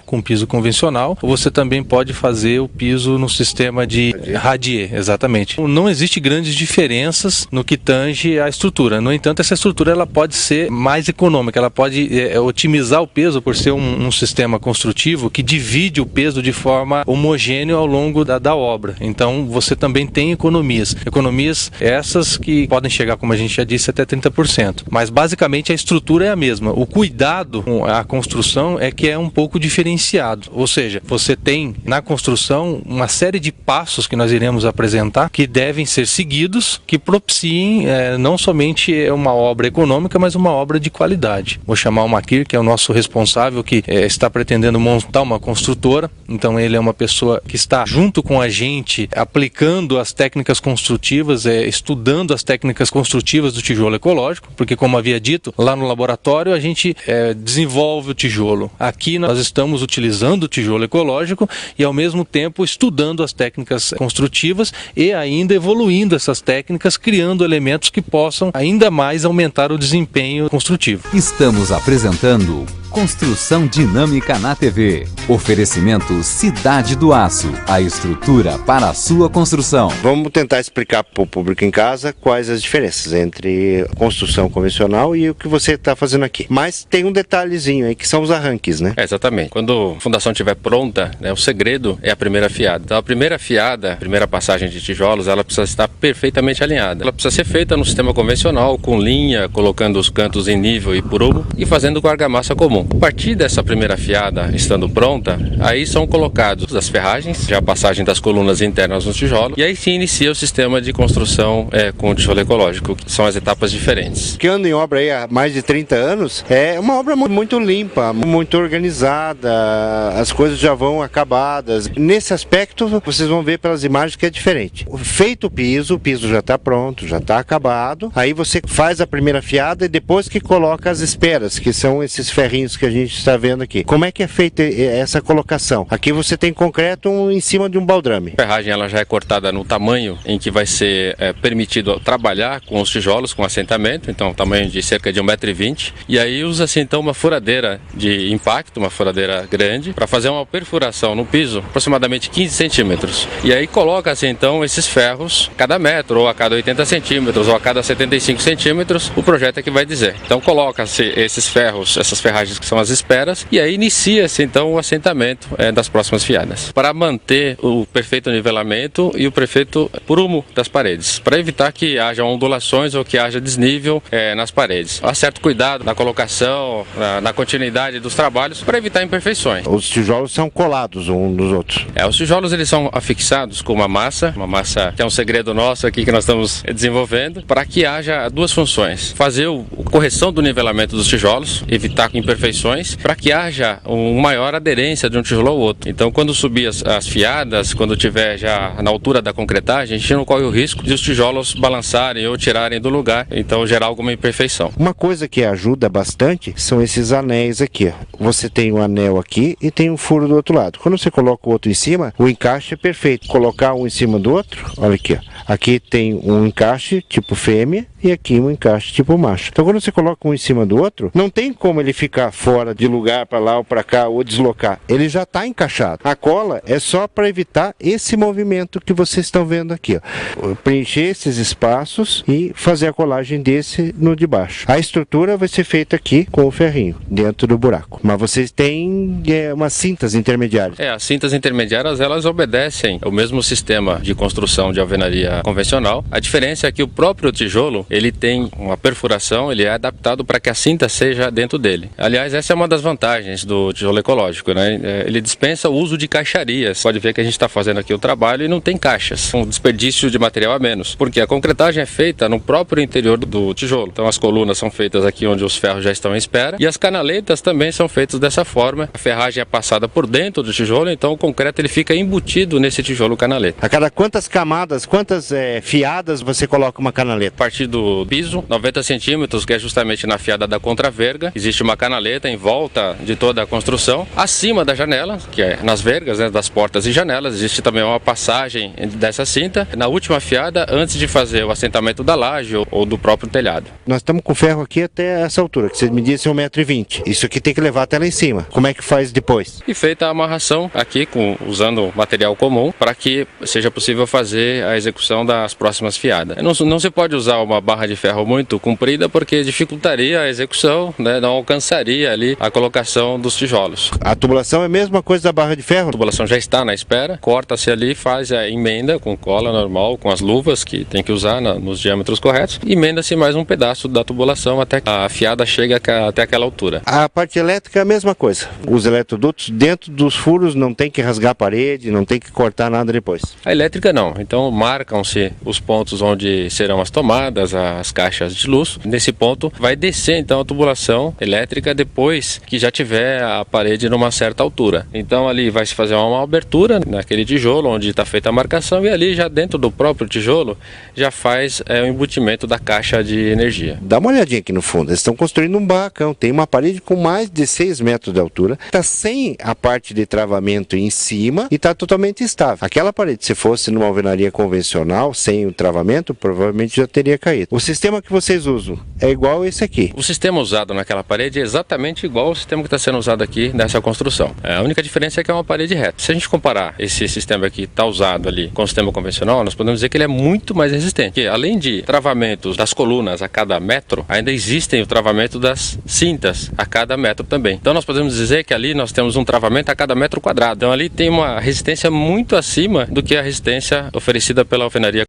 com piso convencional, ou você também pode fazer o piso no sistema de radier, exatamente. Não existe grandes diferenças no que tange a estrutura. No entanto, essa estrutura ela pode ser mais econômica, ela pode otimizar o peso por ser um sistema construtivo que divide o peso de forma homogênea ao longo da obra. Então, você também tem economias. Economias essas que podem chegar, como a gente já disse, até 30%. Mas, basicamente, a estrutura é a mesma. O cuidado com a construção é que é um pouco diferenciado. Ou seja, você tem na construção uma série de passos que nós iremos apresentar que devem ser seguidos, que propiciem não somente uma obra econômica, mas uma obra de qualidade. Vou chamar o Makir, que é o nosso responsável, que está pretendendo montar uma construtora. Então ele é uma pessoa que está junto com a gente, aplicando as técnicas construtivas, estudando as técnicas construtivas do tijolo ecológico, porque como havia dito, lá no laboratório a gente desenvolve o tijolo. Aqui nós estamos utilizando o tijolo ecológico e ao mesmo tempo estudando as técnicas construtivas e ainda evoluindo essas técnicas, criando elementos que possam ainda mais aumentar o desempenho construtivo. Estamos apresentando Construção Dinâmica na TV. Oferecimento Cidade do Aço, a estrutura para a sua construção. Vamos tentar explicar para o público em casa quais as diferenças entre construção convencional e o que você está fazendo aqui. Mas tem um detalhezinho aí que são os arranques, né? Exatamente. Quando a fundação estiver pronta, o segredo é a primeira fiada. Então a primeira fiada, a primeira passagem de tijolos, ela precisa estar perfeitamente alinhada. Ela precisa ser feita no sistema convencional, com linha, colocando os cantos em nível e prumo e fazendo com argamassa comum. A partir dessa primeira fiada estando pronta, aí são colocados as ferragens, já a passagem das colunas internas no tijolo, e aí sim inicia o sistema de construção com o tijolo ecológico, que são as etapas diferentes. Que ando em obra aí há mais de 30 anos, é uma obra muito limpa, muito organizada, as coisas já vão acabadas. Nesse aspecto, vocês vão ver pelas imagens que é diferente. Feito o piso já está pronto, já está acabado, aí você faz a primeira fiada e depois que coloca as esperas, que são esses ferrinhos que a gente está vendo aqui. Como é que é feita essa colocação? Aqui você tem concreto em cima de um baldrame. A ferragem ela já é cortada no tamanho em que vai ser permitido trabalhar com os tijolos, com assentamento, então tamanho de cerca de 1,20 m. E aí usa-se então uma furadeira de impacto, uma furadeira grande, para fazer uma perfuração no piso, aproximadamente 15 centímetros. E aí coloca-se então esses ferros, cada metro, ou a cada 80 centímetros, ou a cada 75 centímetros, o projeto é que vai dizer. Então coloca-se esses ferros, essas ferragens que são as esperas, e aí inicia-se então o assentamento das próximas fiadas, para manter o perfeito nivelamento e o perfeito prumo das paredes, para evitar que haja ondulações ou que haja desnível nas paredes. Há certo cuidado na colocação, na continuidade dos trabalhos, para evitar imperfeições. Os tijolos são colados uns nos outros. Os tijolos eles são afixados com uma massa que é um segredo nosso aqui que nós estamos desenvolvendo, para que haja duas funções: fazer a correção do nivelamento dos tijolos, evitar imperfeições, para que haja uma maior aderência de um tijolo ao outro. Então, quando subir as fiadas, quando tiver já na altura da concretagem, a gente não corre o risco de os tijolos balançarem ou tirarem do lugar, então gerar alguma imperfeição. Uma coisa que ajuda bastante são esses anéis aqui. Você tem um anel aqui e tem um furo do outro lado. Quando você coloca o outro em cima, o encaixe é perfeito. Colocar um em cima do outro, olha aqui, ó. Aqui tem um encaixe tipo fêmea e aqui um encaixe tipo macho. Então quando você coloca um em cima do outro, não tem como ele ficar fora de lugar para lá ou para cá ou deslocar. Ele já está encaixado. A cola é só para evitar esse movimento que vocês estão vendo aqui, ó. Preencher esses espaços e fazer a colagem desse no de baixo. A estrutura vai ser feita aqui com o ferrinho dentro do buraco. Mas vocês têm umas cintas intermediárias. As cintas intermediárias elas obedecem ao mesmo sistema de construção de alvenaria convencional. A diferença é que o próprio tijolo ele tem uma perfuração, ele é adaptado para que a cinta seja dentro dele. Aliás, essa é uma das vantagens do tijolo ecológico, né? Ele dispensa o uso de caixarias. Pode ver que a gente está fazendo aqui o trabalho e não tem caixas. Um desperdício de material a menos, porque a concretagem é feita no próprio interior do tijolo. Então as colunas são feitas aqui onde os ferros já estão em espera e as canaletas também são feitas dessa forma. A ferragem é passada por dentro do tijolo, então o concreto ele fica embutido nesse tijolo canaleta. A cada quantas camadas, quantas fiadas você coloca uma canaleta? A partir do do piso, 90 centímetros, que é justamente na fiada da contraverga. Existe uma canaleta em volta de toda a construção. Acima da janela, que é nas vergas, né, das portas e janelas, existe também uma passagem dessa cinta na última fiada antes de fazer o assentamento da laje ou do próprio telhado. Nós estamos com ferro aqui até essa altura, que você me disse 1,20 m. Isso aqui tem que levar até lá em cima. Como é que faz depois? E feita a amarração aqui usando material comum para que seja possível fazer a execução das próximas fiadas. Não se pode usar uma barra de ferro muito comprida porque dificultaria a execução, né, não alcançaria ali a colocação dos tijolos. A tubulação é a mesma coisa da barra de ferro? A tubulação já está na espera, corta-se ali, faz a emenda com cola normal, com as luvas que tem que usar nos diâmetros corretos, e emenda-se mais um pedaço da tubulação até que a fiada chegue até aquela altura. A parte elétrica é a mesma coisa. Os eletrodutos dentro dos furos não tem que rasgar a parede, não tem que cortar nada depois. A elétrica não, então marcam-se os pontos onde serão as tomadas, as caixas de luz. Nesse ponto vai descer então a tubulação elétrica depois que já tiver a parede numa certa altura. Então ali vai se fazer uma abertura naquele tijolo onde está feita a marcação, e ali já dentro do próprio tijolo já faz o embutimento da caixa de energia. Dá uma olhadinha aqui no fundo, eles estão construindo um barracão, tem uma parede com mais de 6 metros de altura, está sem a parte de travamento em cima e está totalmente estável. Aquela parede, se fosse numa alvenaria convencional, sem o travamento, provavelmente já teria caído. O sistema que vocês usam é igual esse aqui? O sistema usado naquela parede é exatamente igual ao sistema que está sendo usado aqui nessa construção. A única diferença é que é uma parede reta. Se a gente comparar esse sistema que está usado ali com o sistema convencional, nós podemos dizer que ele é muito mais resistente. Porque, além de travamentos das colunas a cada metro, ainda existem o travamento das cintas a cada metro também. Então nós podemos dizer que ali nós temos um travamento a cada metro quadrado. Então ali tem uma resistência muito acima do que a resistência oferecida pela alvenaria